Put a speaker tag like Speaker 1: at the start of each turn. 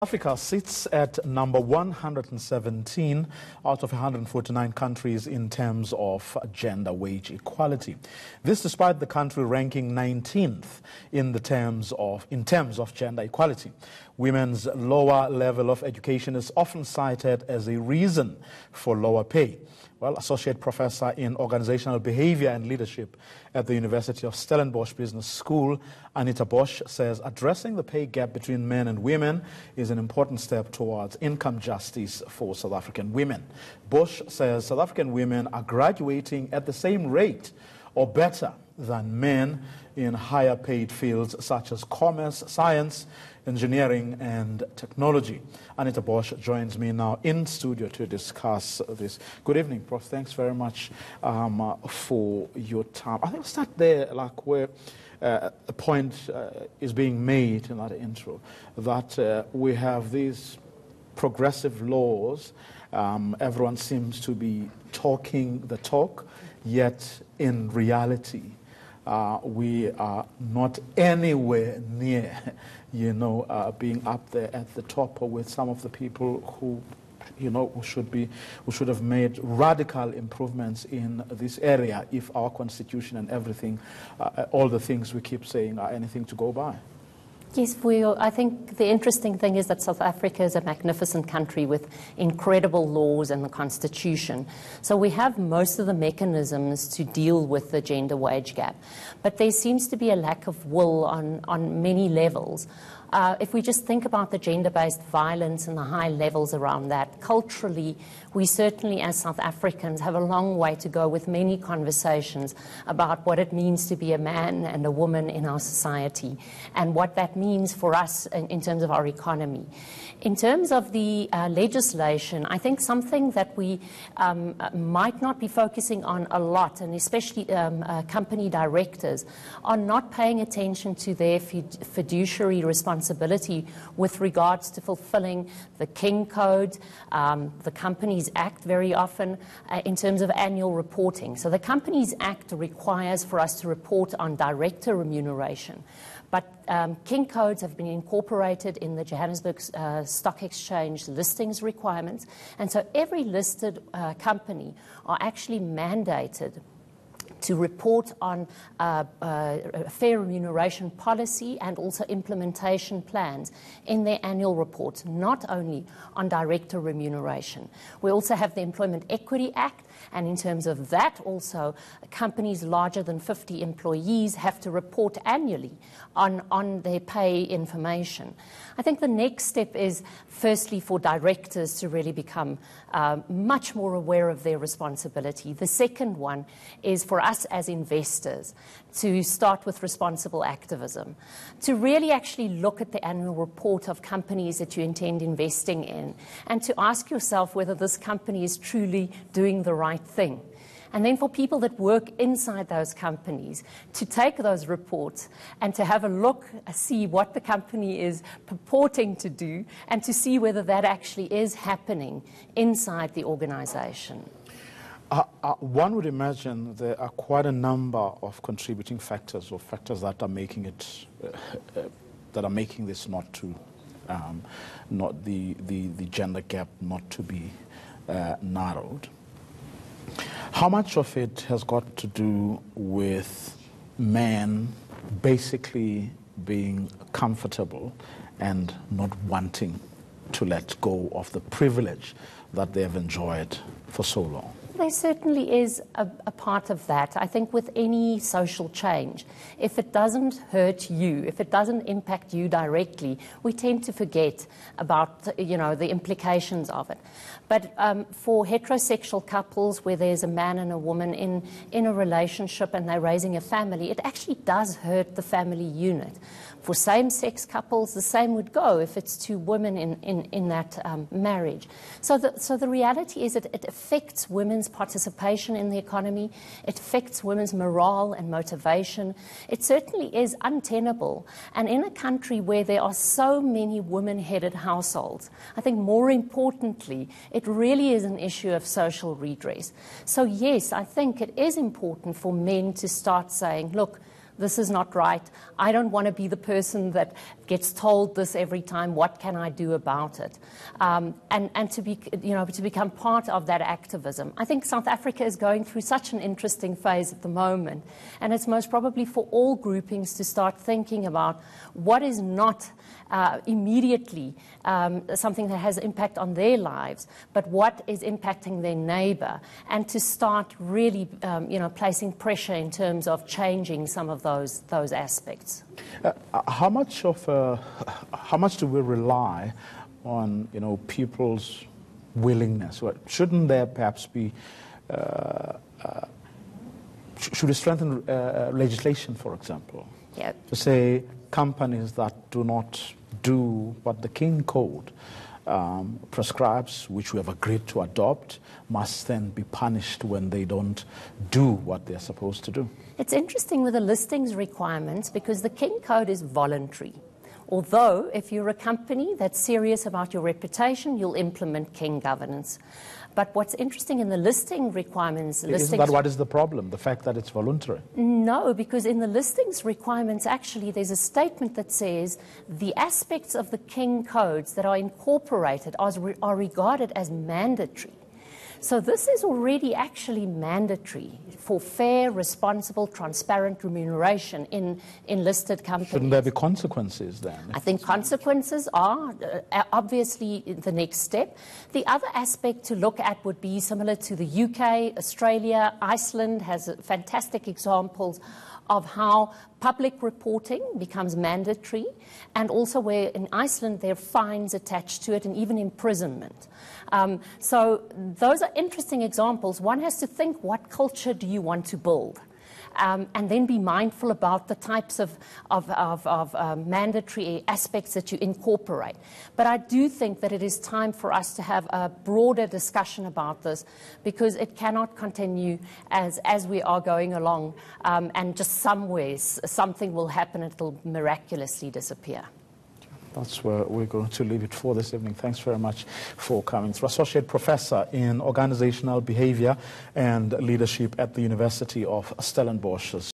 Speaker 1: Africa sits at number 117 out of 149 countries in terms of gender wage equality. This despite the country ranking 19th in terms of gender equality. Women's lower level of education is often cited as a reason for lower pay. Well, Associate Professor in Organisational Behaviour and Leadership at the University of Stellenbosch Business School, Anita Bosch, says addressing the pay gap between men and women is an important step towards income justice for South African women. Bosch says South African women are graduating at the same rate or better than men in higher paid fields such as commerce, science, engineering and technology. Anita Bosch joins me now in studio to discuss this. Good evening, Prof. Thanks very much for your time. I think we'll start there, like where a point is being made in that intro, that we have these progressive laws. Everyone seems to be talking the talk, yet in reality, we are not anywhere near, being up there at the top with some of the people who, who should have made radical improvements in this area if our constitution and everything, all the things we keep saying are anything to go by.
Speaker 2: Yes, I think the interesting thing is that South Africa is a magnificent country with incredible laws and the constitution. So we have most of the mechanisms to deal with the gender wage gap. But there seems to be a lack of will on many levels. If we just think about the gender-based violence and the high levels around that, culturally, we certainly as South Africans have a long way to go with many conversations about what it means to be a man and a woman in our society and what that means for us in terms of our economy. In terms of the legislation, I think something that we might not be focusing on a lot, and especially company directors, are not paying attention to their fiduciary responsibility with regards to fulfilling the King Code, the Companies Act very often, in terms of annual reporting. So the Companies Act requires for us to report on director remuneration. But King Codes have been incorporated in the Johannesburg Stock Exchange listings requirements. And so every listed company are actually mandated to report on a fair remuneration policy and also implementation plans in their annual reports, not only on director remuneration. We also have the Employment Equity Act, and in terms of that also, companies larger than 50 employees have to report annually on their pay information. I think the next step is firstly for directors to really become much more aware of their responsibility. The second one is for us as investors to start with responsible activism, to really actually look at the annual report of companies that you intend investing in and to ask yourself whether this company is truly doing the right thing. And then for people that work inside those companies to take those reports and to have a look, see what the company is purporting to do and to see whether that actually is happening inside the organization.
Speaker 1: One would imagine there are quite a number of contributing factors or factors that are making it, that are making this not the gender gap not to be narrowed. How much of it has got to do with men basically being comfortable and not wanting to let go of the privilege that they have enjoyed for so long?
Speaker 2: There certainly is a part of that. I think with any social change, if it doesn't hurt you, if it doesn't impact you directly, we tend to forget about, the implications of it. But for heterosexual couples where there's a man and a woman in a relationship and they're raising a family, it actually does hurt the family unit. For same-sex couples, the same would go if it's two women in that marriage. So the reality is that it affects women's participation in the economy. It affects women's morale and motivation. It certainly is untenable. And in a country where there are so many women-headed households, I think more importantly, it really is an issue of social redress. So yes, I think it is important for men to start saying, look, this is not right. I don't want to be the person that gets told this every time. What can I do about it? And to become part of that activism. I think South Africa is going through such an interesting phase at the moment, and it's most probably for all groupings to start thinking about what is not immediately something that has impact on their lives, but what is impacting their neighbour, and to start really placing pressure in terms of changing some of those aspects.
Speaker 1: How much do we rely on people's willingness? Shouldn't there perhaps be should we strengthen legislation, for example, to say companies that do not do what the King Code prescribes, which we have agreed to adopt, must then be punished when they don't do what they're supposed to do?
Speaker 2: It's interesting with the listings requirements because the King Code is voluntary. Although, if you're a company that's serious about your reputation, you'll implement King governance. But what's interesting in the listing requirements...
Speaker 1: Isn't that what is the problem, the fact that it's voluntary?
Speaker 2: No, because in the listings requirements, actually, there's a statement that says the aspects of the King codes that are incorporated are regarded as mandatory. So this is already actually mandatory for fair, responsible, transparent remuneration in listed companies.
Speaker 1: Shouldn't there be consequences then?
Speaker 2: I think consequences are obviously the next step. The other aspect to look at would be similar to the UK, Australia, Iceland has fantastic examples of how public reporting becomes mandatory, and also where in Iceland there are fines attached to it and even imprisonment. So those are interesting examples. One has to think, what culture do you want to build? And then be mindful about the types of mandatory aspects that you incorporate. But I do think that it is time for us to have a broader discussion about this, because it cannot continue as we are going along, and just something will happen, it will miraculously disappear.
Speaker 1: That's where we're going to leave it for this evening. Thanks very much for coming through. Associate Professor in Organisational Behaviour and Leadership at the University of Stellenbosch.